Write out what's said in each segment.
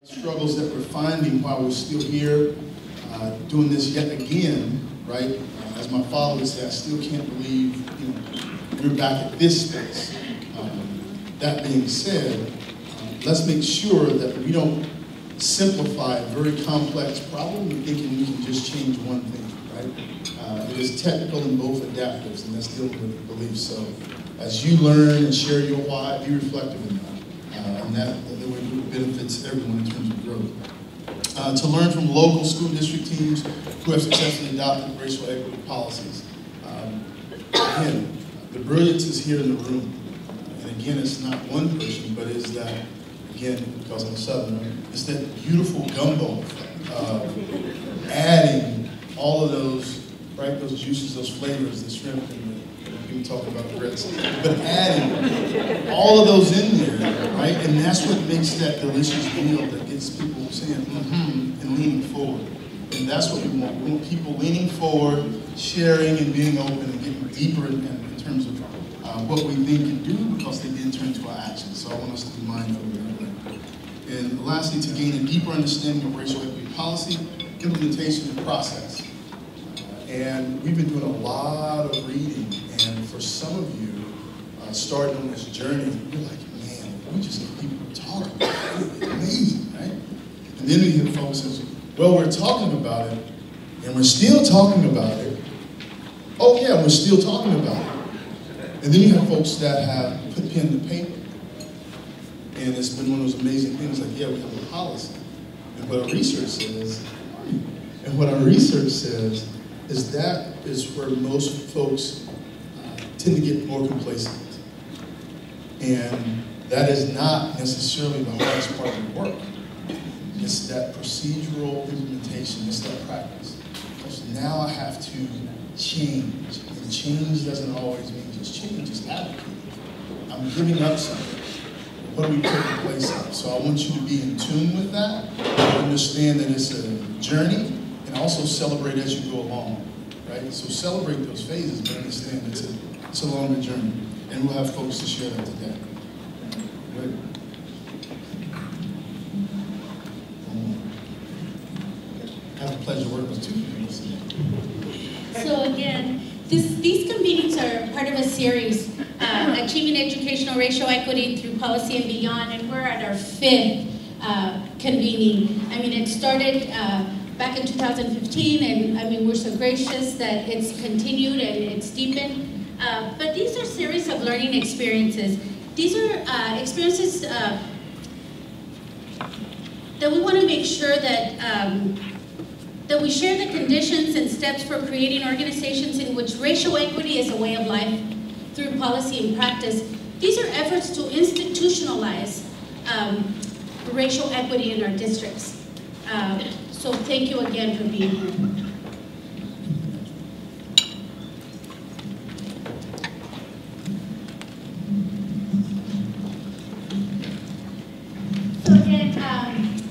Struggles that we're finding while we're still here, doing this yet again, right? As my father would say, I still can't believe, we're back at this space. That being said, let's make sure that we don't simplify a very complex problem thinking we can just change one thing, right? It is technical and both adaptive, and that's dealing with beliefs. So as you learn and share your why, be reflective in that. And that the way it benefits everyone in terms of growth. To learn from local school district teams who have successfully adopted racial equity policies. Again, the brilliance is here in the room. And again, it's not one person, but it's that, again, because I'm Southern, it's that beautiful gumbo of adding all of those, right, those juices, those flavors, the shrimp, and we talk about grits, but adding all of those in there, right? And that's what makes that delicious meal that gets people saying, and leaning forward. And that's what we want. We want people leaning forward, sharing and being open and getting deeper in terms of what we think and do, because they then turn to our actions. So I want us to be mindful of that. And lastly, to gain a deeper understanding of racial equity policy, implementation, and process. And we've been doing a lot of reading. And for some of you, starting on this journey, you're like, man, we just get people talking about it. It's amazing, right? And then we hear folks say, well, we're talking about it, and we're still talking about it. Oh yeah, we're still talking about it. And then you have folks that have put pen to paper. And it's been one of those amazing things, like, yeah, we have a policy. And what our research says, is that is where most folks tend to get more complacent. And that is not necessarily the hardest part of the work. It's that procedural implementation, it's that practice. Because now I have to change. And change doesn't always mean just change, it's advocate. I'm giving up something. What do we put in place of? So I want you to be in tune with that, understand that it's a journey, and also celebrate as you go along. Right? So celebrate those phases, but understand it's a longer journey. And we'll have folks to share that today. Right? I have the pleasure of working with two people. So again, these convenings are part of a series, Achieving Educational Racial Equity Through Policy and Beyond, and we're at our 5th convening. I mean, it started back in 2015, and I mean, we're so gracious that it's continued and it's deepened. But these are series of learning experiences. These are experiences that we want to make sure that we share the conditions and steps for creating organizations in which racial equity is a way of life through policy and practice. These are efforts to institutionalize racial equity in our districts. So thank you again for being here. So again,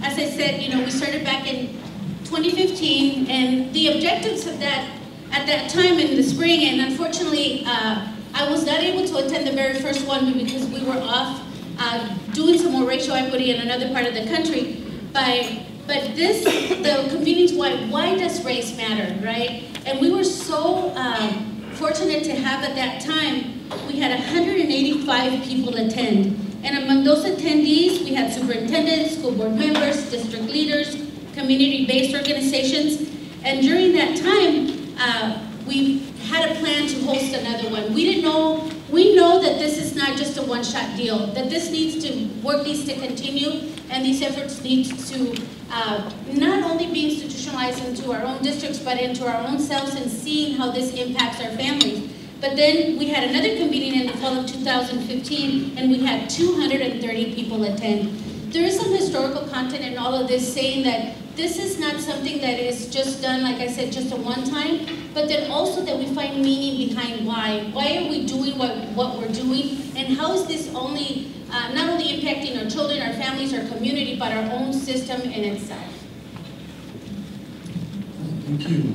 as I said, we started back in 2015, and the objectives of that at that time in the spring, and unfortunately, I was not able to attend the very first one because we were off doing some more racial equity in another part of the country. But the convenings, why does race matter, right? And we were so fortunate to have at that time, we had 185 people attend. And among those attendees, we had superintendents, school board members, district leaders, community-based organizations. And during that time, we had a plan to host another one. We know that this is not just a one-shot deal, that this needs to continue, and these efforts need to not only be institutionalized into our own districts, but into our own selves and seeing how this impacts our families. But then we had another convening in the fall of 2015, and we had 230 people attend. There is some historical content in all of this saying that this is not something that is just done, like I said, just a one time, but then also that we find meaning behind why. Why are we doing what we're doing, and how is this not only impacting our children, our families, our community, but our own system in itself. Thank you.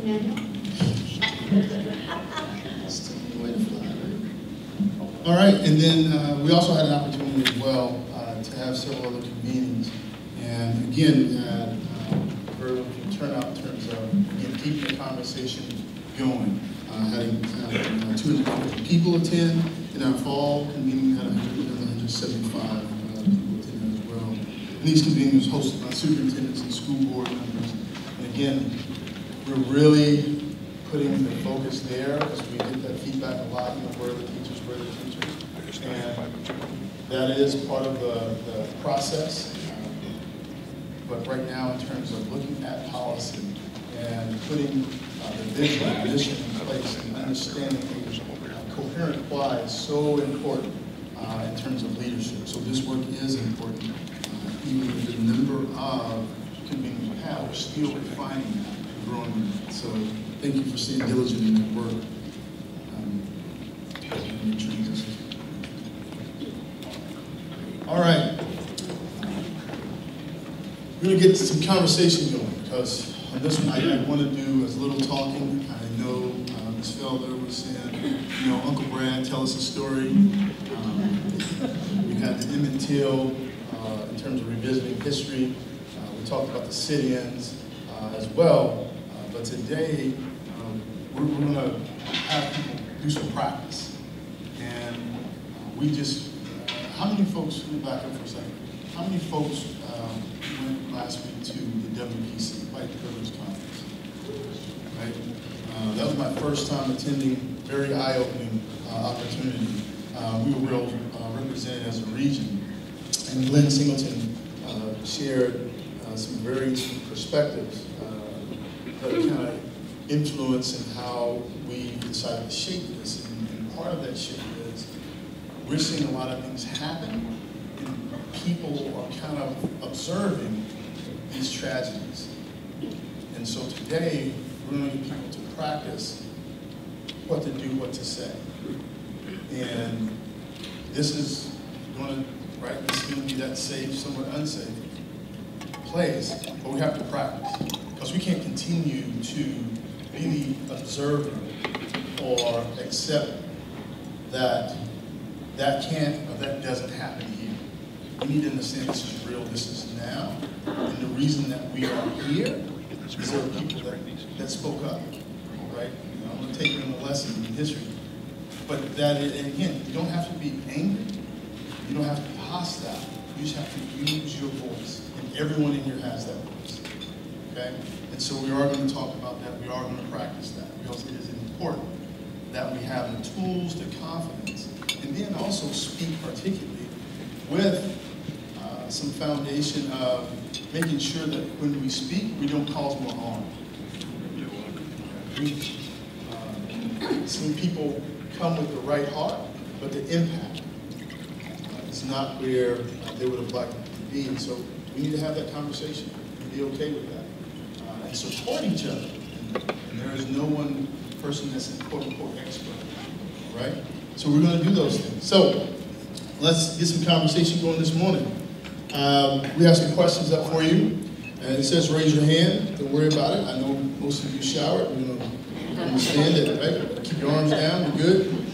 Emmanuel? Still a way to fly, right? All right, and then we also had an opportunity as well to have several other convenings. And again, very good turnout in terms of, again, keeping the conversation going. Having 250 people attend. In our fall convening, had 175 people attend as well. And these convenings were hosted by superintendents and school board members. And again, we're really putting the focus there because we get that feedback a lot, where are the teachers, where are the teachers. And that is part of the process. But right now, in terms of looking at policy and putting the vision and mission in place and understanding coherent why is so important in terms of leadership. So this work is important. Even with the number of convenings we have, we're still refining that and growing that. So thank you for staying diligent in that work. All right. We're going to get some conversation going because on this one I want to do as little talking. I know Ms. Felder was saying, Uncle Brad, tell us a story. We had the Emmett Till in terms of revisiting history. We talked about the sit-ins as well. But today, we're going to have people do some practice. And we just, how many folks, let me back up for a second. How many folks went last week to the WPC, White Privilege Conference? Right? That was my first time attending, very eye-opening opportunity. We were real represented as a region. And Glenn Singleton shared some very interesting perspectives that kind of influence in how we decided to shape this. And part of that shape is we're seeing a lot of things happen, and people are kind of observing these tragedies. And so today, we're going to get people to practice what to do, what to say. And this is going to, right, this is going to be that safe, somewhat unsafe place, but we have to practice. Because we can't continue to be the observer or accept that that can't or that doesn't happen here. We need to understand this is real, this is now. And the reason that we are here is there are people that spoke up, right? I'm going to take you on a lesson in history. But that is, and again, you don't have to be angry. You don't have to be hostile. You just have to use your voice. And everyone in here has that voice. Okay? And so we are going to talk about that. We are going to practice that because it is important that we have the tools, the confidence, and then also speak articulately with some foundation of making sure that when we speak, we don't cause more harm. Some people come with the right heart, but the impact is not where they would have liked it to be. And so we need to have that conversation and be okay with that. And support each other. And there is no one person that's a quote-unquote expert, right? So we're going to do those things. So let's get some conversation going this morning. We have some questions up for you. And it says raise your hand. Don't worry about it. I know most of you showered. We're going to understand it, right? Keep your arms down. We're good.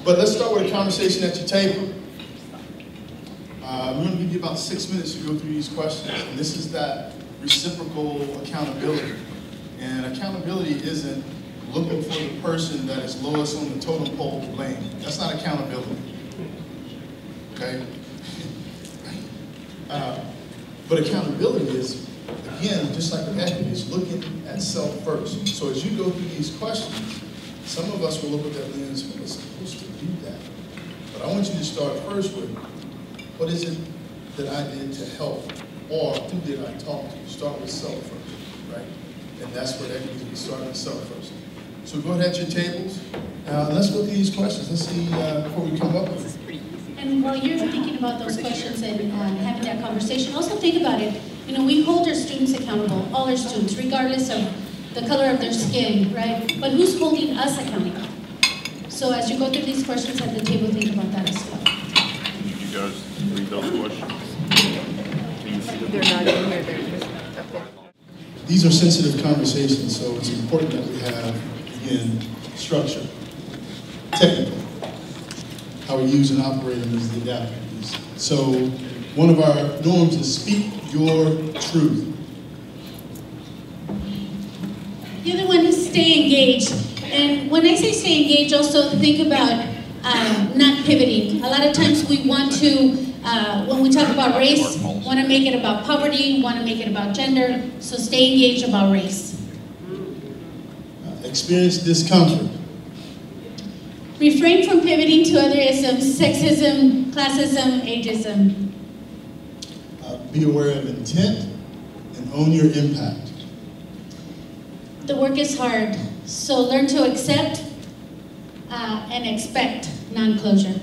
But let's start with a conversation at your table. We're going to give you about 6 minutes to go through these questions. And this is that reciprocal accountability. And accountability isn't looking for the person that is lowest on the totem pole to blame. That's not accountability. Okay? But accountability is, again, just like the equity, is looking at self first. So as you go through these questions, some of us will look at that lens, well, we're supposed to do that. But I want you to start first with, what is it that I did to help? Or who did I talk to? Start with self first, right? And that's what equity is, we start with self first. So go ahead at your tables. Let's go through these questions. Let's see before we come up with it. And while you're thinking about those questions and having that conversation, also think about it. We hold our students accountable, all our students, regardless of the color of their skin, right? But who's holding us accountable? So as you go through these questions at the table, think about that as well. Did you guys read those questions? They're not in here, they're just up there. These are sensitive conversations, so it's important that we have, again, structure, technical. how we use and operate them is the adaptive piece. So one of our norms is speak your truth. The other one is stay engaged. And when I say stay engaged, also think about not pivoting. A lot of times we want to, when we talk about race, want to make it about poverty, want to make it about gender, so stay engaged about race. Experience discomfort. Refrain from pivoting to other isms, sexism, classism, ageism. Be aware of intent and own your impact. The work is hard, so learn to accept and expect non-closure.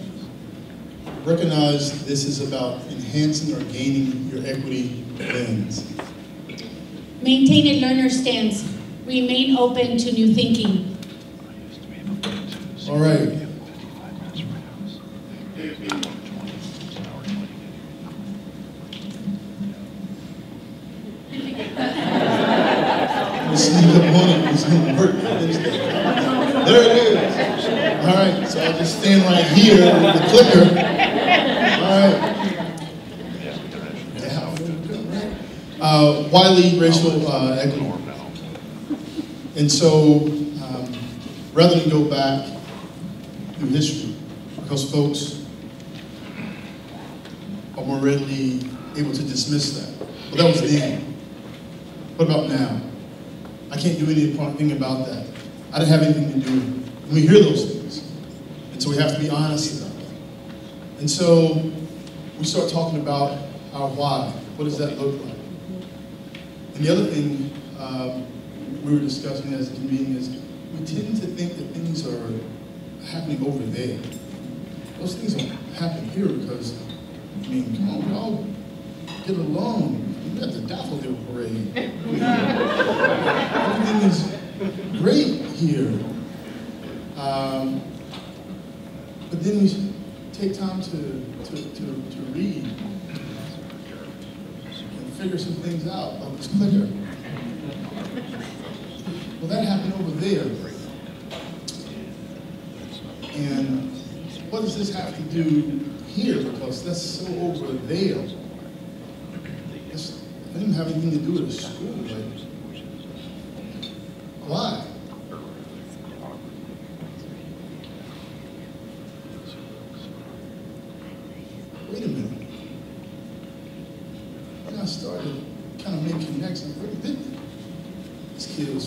Recognize this is about enhancing or gaining your equity lens. Maintain a learner stance. Remain open to new thinking. All right. Sneak up on it, it's gonna work. There it is. All right, so I'll just stand right here with the clicker. All right. Why lead racial equity? And so, rather than go back through history, because folks are more readily able to dismiss that. Well, that was then. What about now? I can't do anything about that. I didn't have anything to do with it. And we hear those things. And so we have to be honest about that. And so we start talking about our why. What does that look like? And the other thing we were discussing as a convening is we tend to think that things are happening over there. Those things don't happen here because, I mean, come on, we all get along. We got the daffodil parade. Everything is great here. But then we take time to read and figure some things out like this clicker. Well, that happened over there. And what does this have to do here? Because that's so over there. It didn't have anything to do with the school. Like, why? Wait a minute. Then I started kind of making connections. This kid was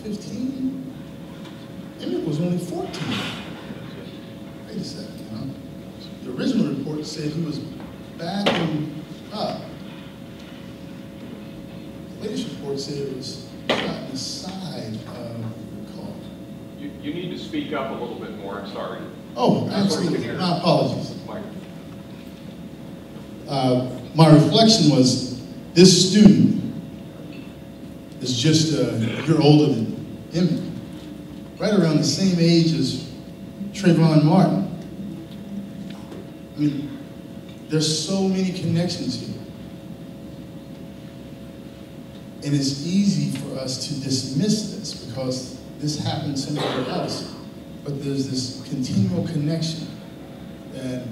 15. Emmett was only 14. Wait a second, huh? The original report said he was backing up. The latest report said it was shot in the side of the car. You need to speak up a little bit more, I'm sorry. Oh, absolutely. My apologies. My reflection was this student is just a year older than Emmett, right around the same age as Trayvon Martin. I mean, there's so many connections here. And it's easy for us to dismiss this because this happened somewhere else. But there's this continual connection. And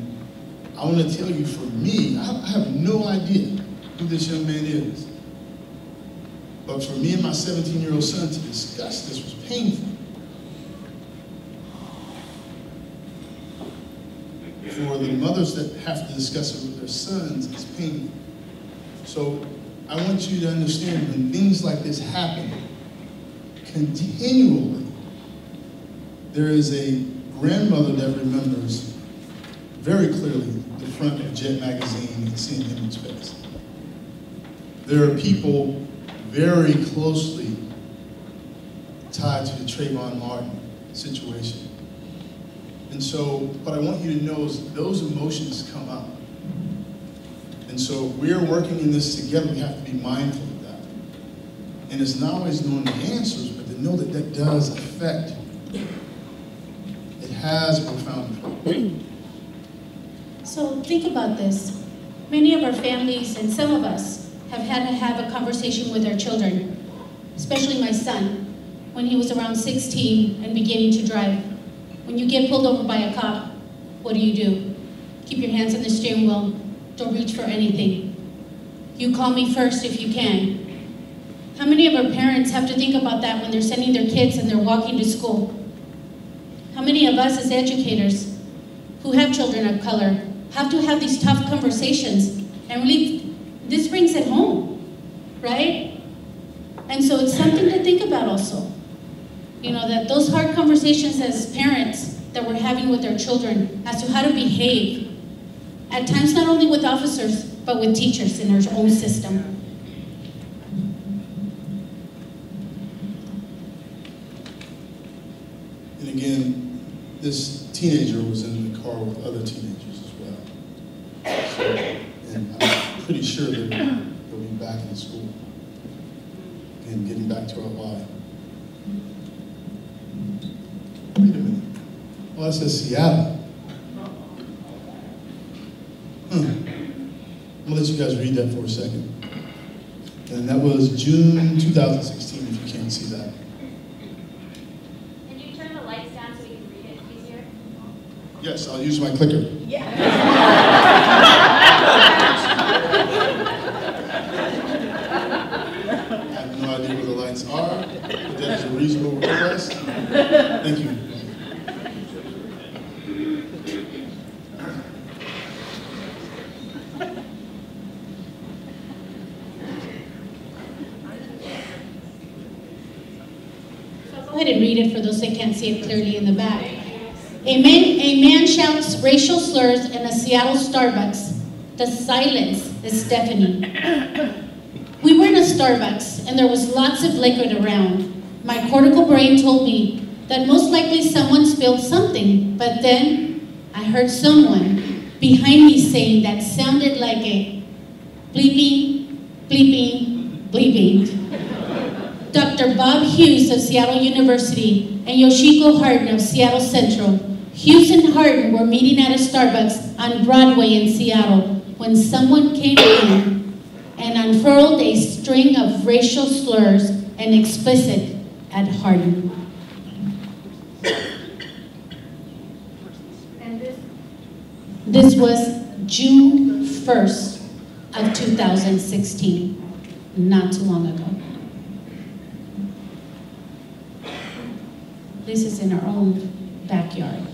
I want to tell you, for me, I have no idea who this young man is. But for me and my 17-year-old son to discuss this was painful. For the mothers that have to discuss it with their sons, it's painful. So I want you to understand when things like this happen, continually, there is a grandmother that remembers very clearly the front of Jet magazine and seeing Emmett's face. There are people very closely tied to the Trayvon Martin situation. And so what I want you to know is those emotions come up. And so if we're working in this together, we have to be mindful of that. And it's not always knowing the answers, but to know that that does affect. It has a profound effect. So think about this. Many of our families and some of us have had to have a conversation with our children, especially my son, when he was around 16 and beginning to drive. When you get pulled over by a cop, what do? Keep your hands on the steering wheel. Don't reach for anything. You call me first if you can. How many of our parents have to think about that when they're sending their kids and they're walking to school? How many of us as educators who have children of color have to have these tough conversations? And really, this brings it home, right? And so it's something to think about also. You know, that those hard conversations as parents that we're having with our children as to how to behave, at times not only with officers, but with teachers in our own system. And again, this teenager was in the car with other teenagers as well. So, and I'm pretty sure that they'll be back in school and getting back to our why. Wait a minute. Well, that says Seattle. I'm gonna let you guys read that for a second. And that was June 2016, if you can't see that. Can you turn the lights down so we can read it easier? Yes, I'll use my clicker. Yeah. I have no idea where the lights are, but that is a reasonable request. Thank you. Go ahead and read it for those that can't see it clearly in the back. A man shouts racial slurs in a Seattle Starbucks. The silence is deafening. We were in a Starbucks and there was lots of liquid around. My cortical brain told me that most likely someone spilled something, but then I heard someone behind me saying that sounded like a bleeping, bleeping, bleeping. Dr. Bob Hughes of Seattle University and Yoshiko Harden of Seattle Central. Hughes and Harden were meeting at a Starbucks on Broadway in Seattle when someone came in and unfurled a string of racial slurs and explicit at Harden. And This was June 1st of 2016, not too long ago. This is in our own backyard.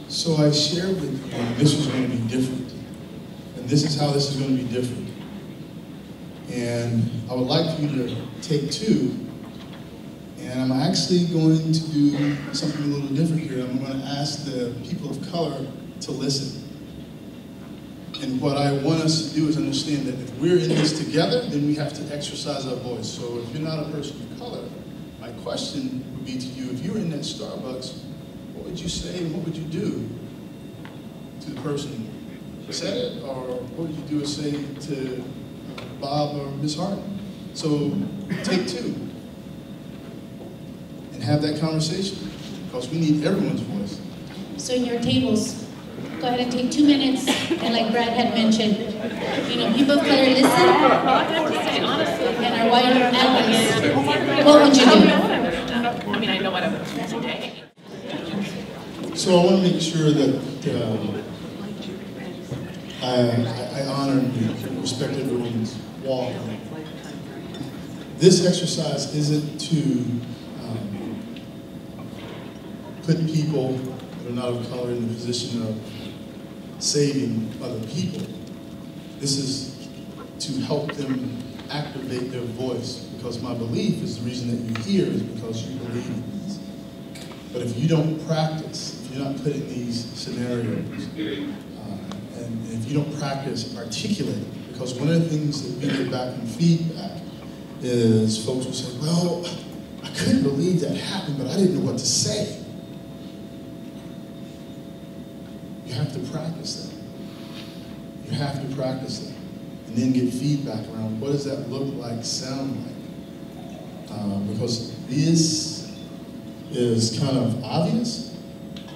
So I shared with you this was going to be different. And this is how this is going to be different. And I would like for you to take two. And I'm actually going to do something a little different here. I'm going to ask the people of color to listen. And what I want us to do is understand that if we're in this together, then we have to exercise our voice. So if you're not a person of color, my question would be to you, if you were in that Starbucks, what would you say and what would you do to the person who said it? Or what would you do or say to Bob or Ms. Harden? So take two and have that conversation, because we need everyone's voice. So in your tables, go ahead and take 2 minutes, and like Brad had mentioned, you know, people of color listen, and our white allies, what would you do? I mean, I know what I would do today. So I want to make sure that I honor and respect everyone's walk. This exercise isn't to put people that are not of color in the position of saving other people. This is to help them activate their voice, because my belief is the reason that you're here is because you believe in this. But if you don't practice, if you're not put in these scenarios, and if you don't practice articulating, because one of the things that we get back in feedback is folks will say, well, I couldn't believe that happened, but I didn't know what to say. You have to practice that. You have to practice that. And then get feedback around what does that look like, sound like. Because this is kind of obvious,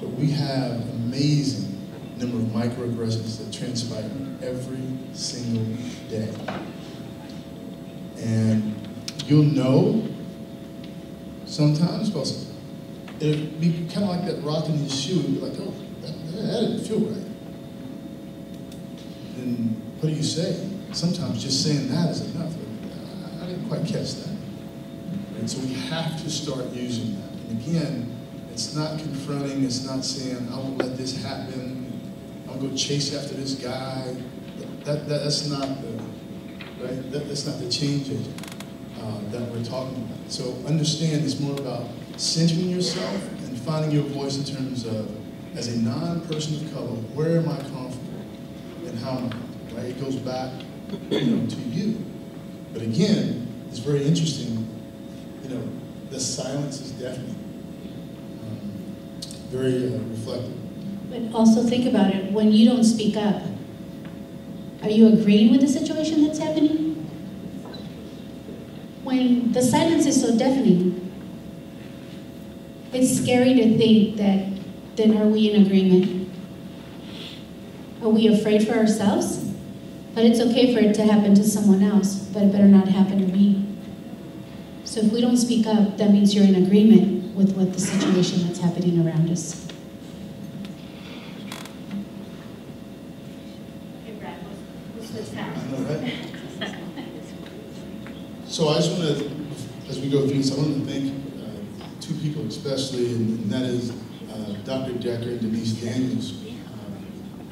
but we have amazing number of microaggressions that transpire every single day. And you'll know sometimes, because it'd be kind of like that rock in his shoe, and be like, oh, that didn't feel right. And what do you say? Sometimes just saying that is enough. I didn't quite catch that. And so we have to start using that. And again, it's not confronting, it's not saying, I won't let this happen, I'll go chase after this guy. That's not the, right? That's not the change agent that we're talking about. So understand it's more about centering yourself and finding your voice in terms of, as a non-person of color, where am I comfortable and how am I, right? It goes back, to you. But again, it's very interesting, the silence is deafening. Very reflective. But also think about it, when you don't speak up, are you agreeing with the situation that's happening? When the silence is so deafening, it's scary to think that, then are we in agreement? Are we afraid for ourselves? But it's okay for it to happen to someone else, but it better not happen to me. So if we don't speak up, that means you're in agreement with what the situation that's happening around us. Okay, Brad, what's that? I know, right? So I just want to, as we go through this, I want to thank two people especially, and that is Dr. Decker and Denise Daniels,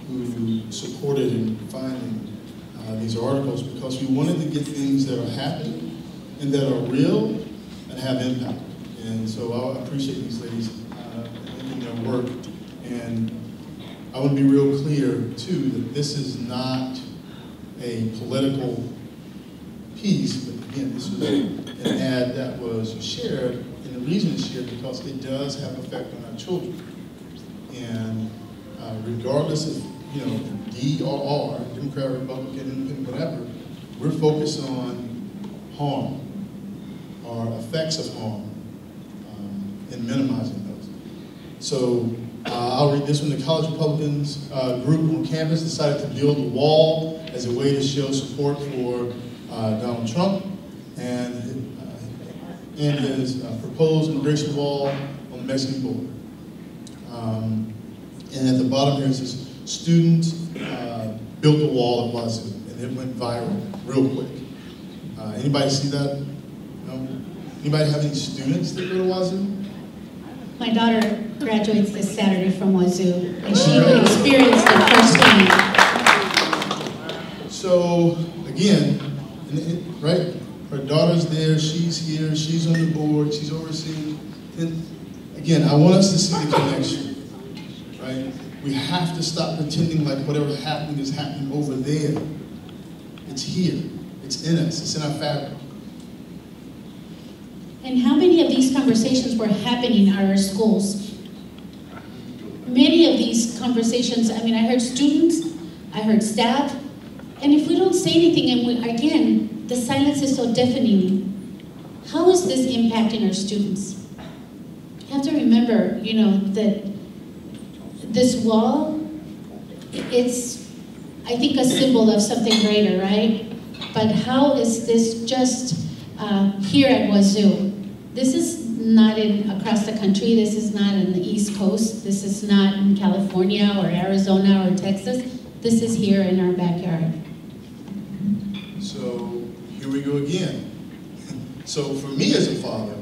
who supported in finding these articles, because we wanted to get things that are happening and that are real and have impact. And so I appreciate these ladies in their work. And I want to be real clear, too, that this is not a political piece, but again, this was an ad that was shared, and the reason it's shared because it does have an effect on our children. And regardless of, D or R, Democrat, Republican, Independent, whatever, we're focused on harm, or effects of harm, and minimizing those. So I'll read this one. The College Republicans group on campus decided to build a wall as a way to show support for Donald Trump and his proposed immigration wall on the Mexican border. And at the bottom here it says, students built a wall at Wazoo, and it went viral real quick. Anybody see that? No? Anybody have any students that go to Wazoo? My daughter graduates this Saturday from Wazoo, and she will experience it firsthand. So, again, right? Her daughter's there, she's here, she's on the board, she's overseeing. And again, I want us to see the connection, right? We have to stop pretending like whatever's happening is happening over there. It's here, it's in us, it's in our fabric. And how many of these conversations were happening at our schools? Many of these conversations, I heard students, I heard staff, and if we don't say anything, and again, the silence is so deafening, how is this impacting our students? You have to remember, that this wall, it's, I think, a symbol of something greater, right? But how is this just here at Wazoo? This is not across the country. This is not in the East Coast. This is not in California or Arizona or Texas. This is here in our backyard. So here we go again. So for me as a father,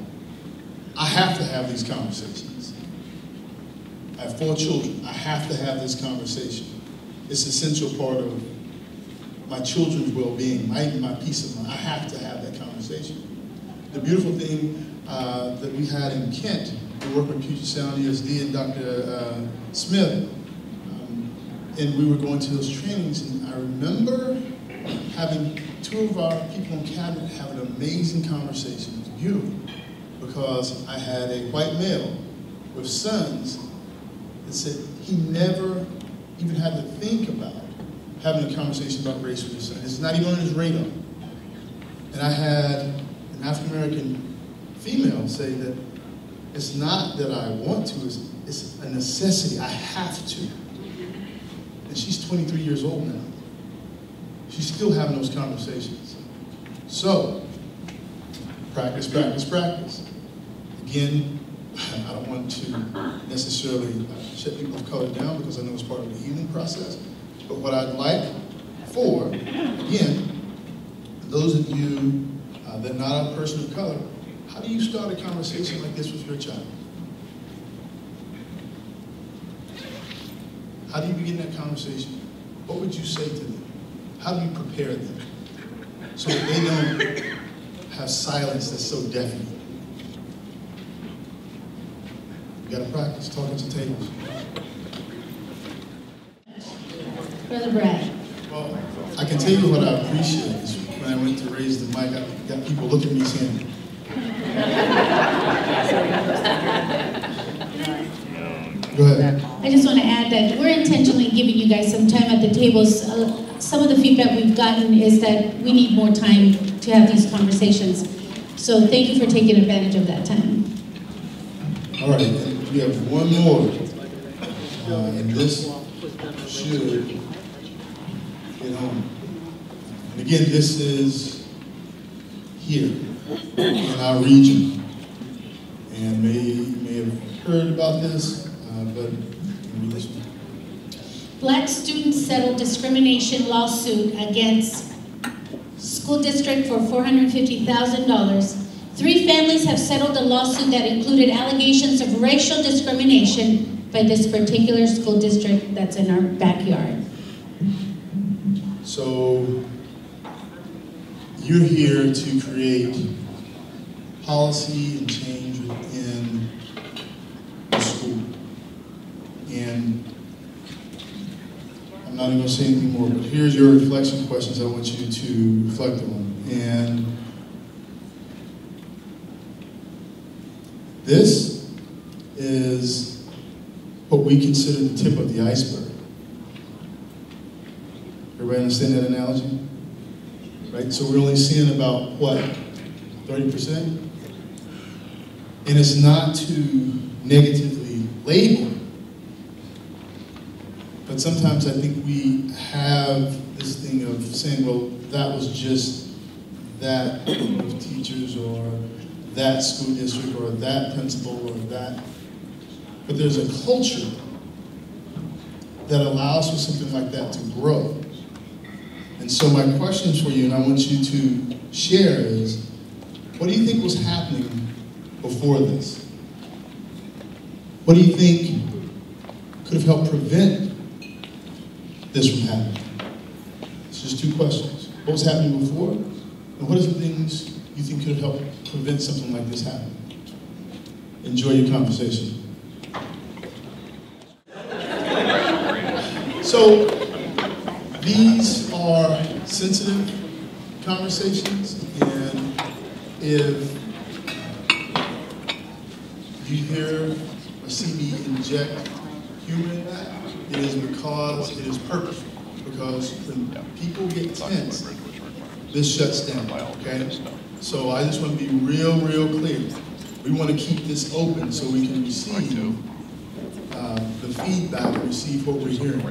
I have to have these conversations. I have 4 children. I have to have this conversation. It's an essential part of my children's well-being, my peace of mind. I have to have that conversation. The beautiful thing that we had in Kent, we worked with Puget Sound ESD and Dr. Smith, and we were going to those trainings, and I remember having 2 of our people in cabinet have an amazing conversation. It was beautiful, because I had a white male with sons that said he never even had to think about having a conversation about race with his son. It's not even on his radar. And I had an African-American female say that it's not that I want to, it's a necessity, I have to. And she's 23 years old now. She's still having those conversations. So, practice, practice, practice. Again, I don't want to necessarily shut people of color down because I know it's part of the healing process. But what I'd like for, again, those of you that are not a person of color, how do you start a conversation like this with your child? How do you begin that conversation? What would you say to them? How do you prepare them so that they don't have silence that's so deafening? You gotta practice talking to tables. Brother Brad. Well, I can tell you what I appreciate is when I went to raise the mic, I got people looking at me saying, go ahead. I just want to add that we're intentionally giving you guys some time at the tables. Some of the feedback we've gotten is that we need more time to have these conversations. So thank you for taking advantage of that time. All right, we have one more, and this should get home. And again, this is here in our region, and you may have heard about this, but read this one. Black students settled discrimination lawsuit against school district for $450,000. 3 families have settled a lawsuit that included allegations of racial discrimination by this particular school district that's in our backyard. So you're here to create policy and change within the school. And I'm not even going to say anything more, but here's your reflection questions I want you to reflect on. And this is what we consider the tip of the iceberg. Everybody understand that analogy? Right? So we're only seeing about, what, 30%? And it's not to negatively label, but sometimes I think we have this thing of saying, well, that was just that group of teachers or that school district or that principal or that. But there's a culture that allows for something like that to grow. And so my questions for you, and I want you to share, is what do you think was happening before this? What do you think could have helped prevent this from happening? It's just 2 questions. What was happening before? And what are some things you think could have helped prevent something like this happening? Enjoy your conversation. So these are sensitive conversations, and if you hear or see me inject humor in that, it is because it is purposeful. Because when people get tense, this shuts down, okay? So I just want to be real clear. We want to keep this open so we can receive the feedback and receive what we're hearing.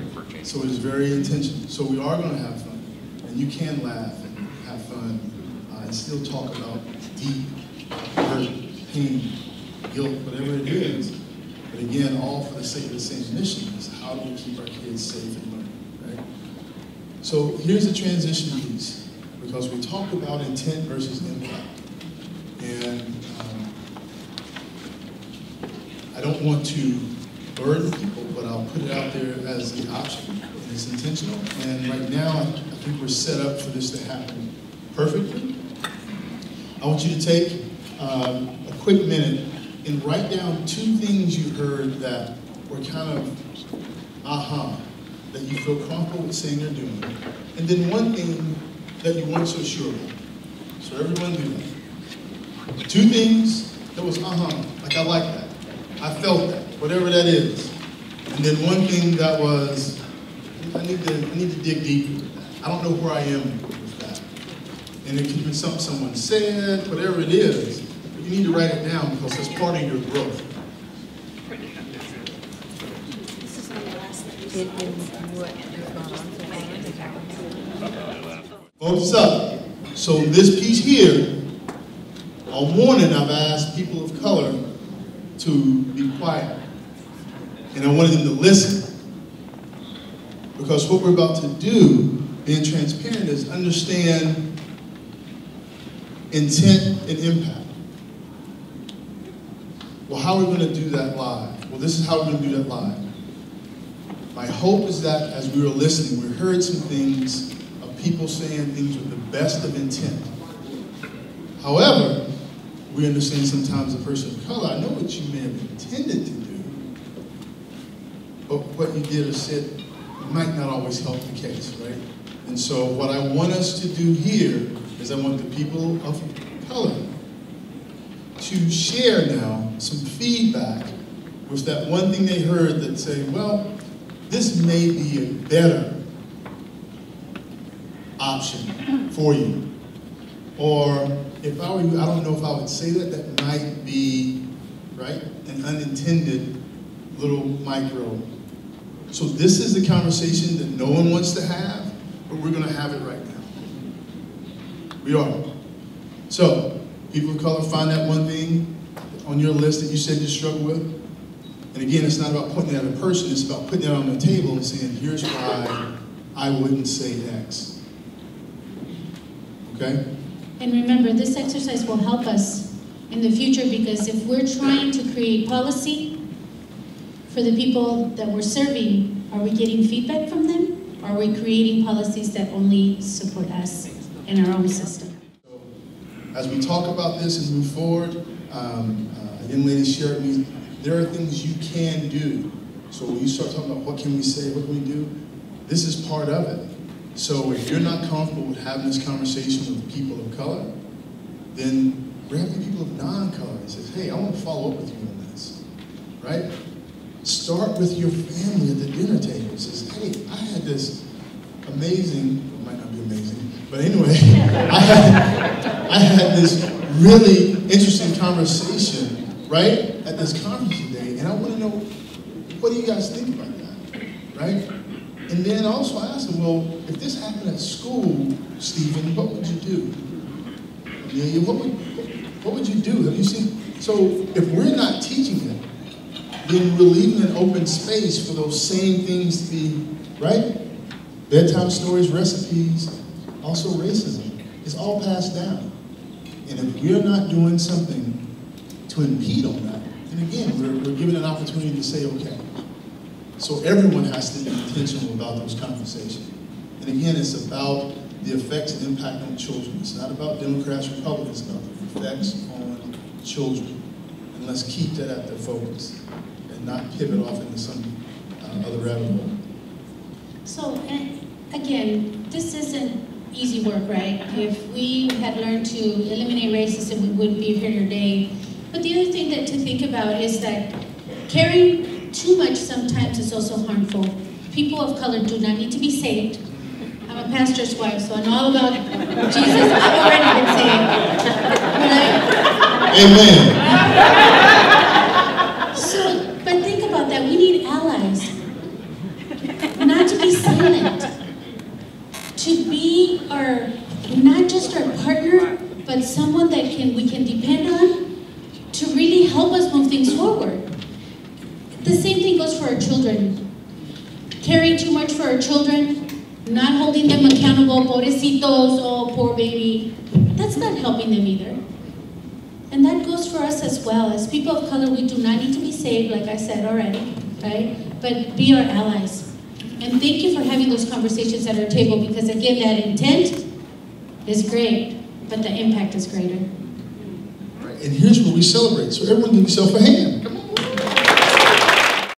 So it is very intentional. So we are going to have fun, and you can laugh and have fun and still talk about deep hurt, pain, guilt, whatever it is. But again, all for the sake of the same mission is how do we keep our kids safe and learning, right? So here's the transition piece, because we talked about intent versus impact. And I don't want to burden people, but I'll put it out there as the option. And it's intentional, and right now I think we're set up for this to happen perfectly. I want you to take a quick minute and write down 2 things you heard that were kind of that you feel comfortable with saying or doing, and then 1 thing that you weren't so sure about. So everyone do that. 2 things that was like I like that, I felt that, whatever that is. And then 1 thing that was, I need to dig deeper with that. I don't know where I am with that. And it could have been something someone said, whatever it is, but you need to write it down because it's part of your growth. Focus up. So this piece here, all morning I've asked people of color to be quiet. And I wanted them to listen. Because what we're about to do, being transparent, is understand intent and impact. Well, how are we going to do that live? Well, this is how we're going to do that live. My hope is that as we were listening, we heard some things of people saying things with the best of intent. However, we understand sometimes a person of color, I know what you may have intended to do, but what you did or said might not always help the case, right? And so what I want us to do here is I want the people of color to share now some feedback with that one thing they heard that say, well, this may be a better option for you. Or if I were you, I don't know if I would say that. That might be, right, an unintended little micro. So this is the conversation that no one wants to have, but we're going to have it right now. We are. So, people of color, find that one thing on your list that you said you struggle with. And again, it's not about pointing at a person, it's about putting it on the table and saying, here's why I wouldn't say X. Okay? And remember, this exercise will help us in the future, because if we're trying to create policy for the people that we're serving, are we getting feedback from them? Or are we creating policies that only support us in our own system? So, as we talk about this and move forward, a young lady shared with me, there are things you can do. So when you start talking about what can we say, what can we do, this is part of it. So if you're not comfortable with having this conversation with people of color, then grab the people of non-color and say, hey, I want to follow up with you on this, right? Start with your family at the dinner table. It says, hey, I had this amazing, it might not be amazing, but anyway, I had this really interesting conversation, right, at this conference today, and I want to know, what do you guys think about that, right? And then also I asked them, well, if this happened at school, Stephen, what would you do? Amelia, what would you do? Have you seen? So if we're not teaching them, then we're leaving an open space for those same things to be, right? Bedtime stories, recipes, also racism. It's all passed down. And if we're not doing something to impede on that, then again, we're given an opportunity to say, okay. So everyone has to be intentional about those conversations. And again, it's about the effects and impact on children. It's not about Democrats, Republicans, it's about the effects on children. And let's keep that at the focus and not pivot off into some other rabbit hole. So, and again, this isn't easy work, right? If we had learned to eliminate racism, we wouldn't be here today. But the other thing that to think about is that caring too much sometimes is also harmful. People of color do not need to be saved. I'm a pastor's wife, so I know all about Jesus. I've already been saved. Amen. So, but think about that. We need allies. Not to be silent. To be our, not just our partner, but someone that we can depend on to really help us move things forward. The same thing goes for our children. Caring too much for our children, not holding them accountable, pobrecitos, oh, poor baby. That's not helping them either. And that goes for us as well. As people of color, we do not need to be saved, like I said already, right? But be our allies. And thank you for having those conversations at our table, because again, that intent is great, but the impact is greater. Right. And here's where we celebrate. So everyone give yourself a hand. Come on.